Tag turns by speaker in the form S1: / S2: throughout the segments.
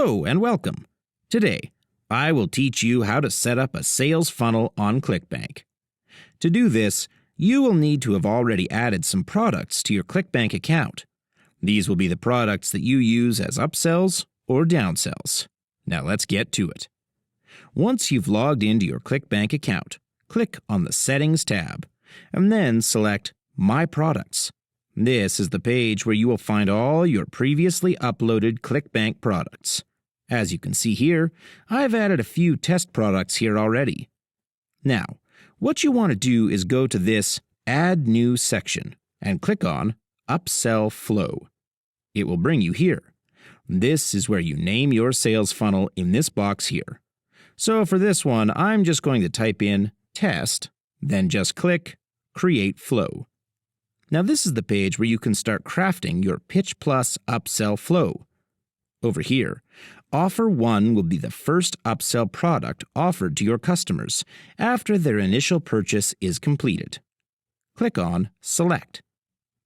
S1: Hello and welcome. Today, I will teach you how to set up a sales funnel on Clickbank. To do this, you will need to have already added some products to your Clickbank account. These will be the products that you use as upsells or downsells. Now let's get to it. Once you've logged into your Clickbank account, click on the Settings tab, and then select My Products. This is the page where you will find all your previously uploaded Clickbank products. As you can see here, I've added a few test products here already. Now, what you want to do is go to this Add New section and click on Upsell Flow. It will bring you here. This is where you name your sales funnel in this box here. So for this one, I'm just going to type in Test, then just click Create Flow. Now this is the page where you can start crafting your Pitch Plus upsell flow. Over here, Offer 1 will be the first upsell product offered to your customers after their initial purchase is completed. Click on Select.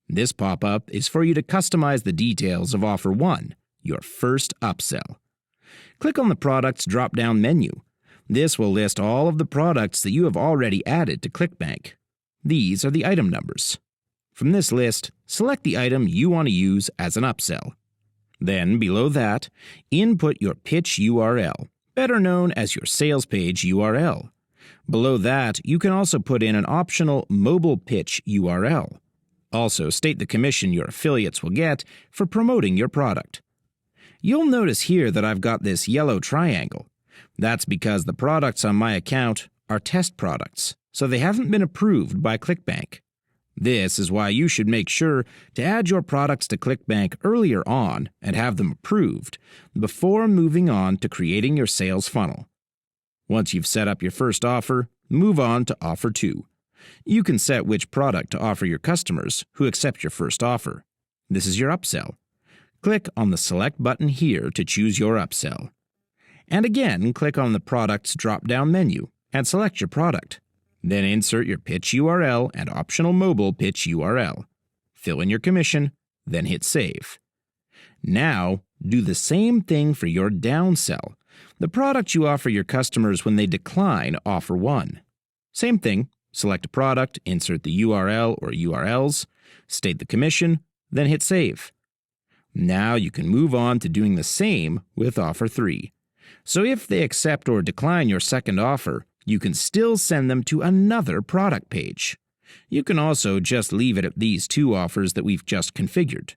S1: This pop-up is for you to customize the details of Offer 1, your first upsell. Click on the Products drop-down menu. This will list all of the products that you have already added to Clickbank. These are the item numbers. From this list, select the item you want to use as an upsell. Then, below that, input your pitch URL, better known as your sales page URL. Below that, you can also put in an optional mobile pitch URL. Also, state the commission your affiliates will get for promoting your product. You'll notice here that I've got this yellow triangle. That's because the products on my account are test products, so they haven't been approved by Clickbank. This is why you should make sure to add your products to Clickbank earlier on and have them approved before moving on to creating your sales funnel. Once you've set up your first offer, move on to Offer 2. You can set which product to offer your customers who accept your first offer. This is your upsell. Click on the Select button here to choose your upsell. And again, click on the Products drop-down menu and select your product. Then insert your pitch URL and optional mobile pitch URL. Fill in your commission, then hit Save. Now, do the same thing for your downsell, the product you offer your customers when they decline Offer 1. Same thing, select a product, insert the URL or URLs, state the commission, then hit Save. Now you can move on to doing the same with Offer 3. So if they accept or decline your second offer, you can still send them to another product page. You can also just leave it at these two offers that we've just configured.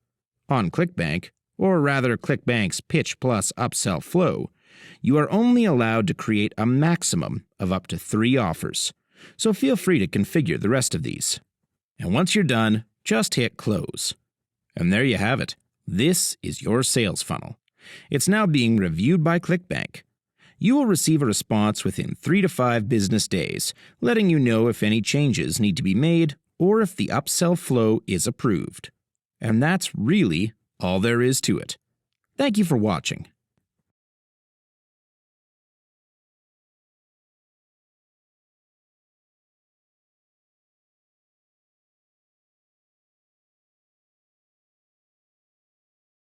S1: On Clickbank, or rather Clickbank's Pitch Plus Upsell Flow, you are only allowed to create a maximum of up to 3 offers, so feel free to configure the rest of these. And once you're done, just hit Close. And there you have it. This is your sales funnel. It's now being reviewed by Clickbank. You will receive a response within 3 to 5 business days, letting you know if any changes need to be made or if the upsell flow is approved. And that's really all there is to it. Thank you for watching.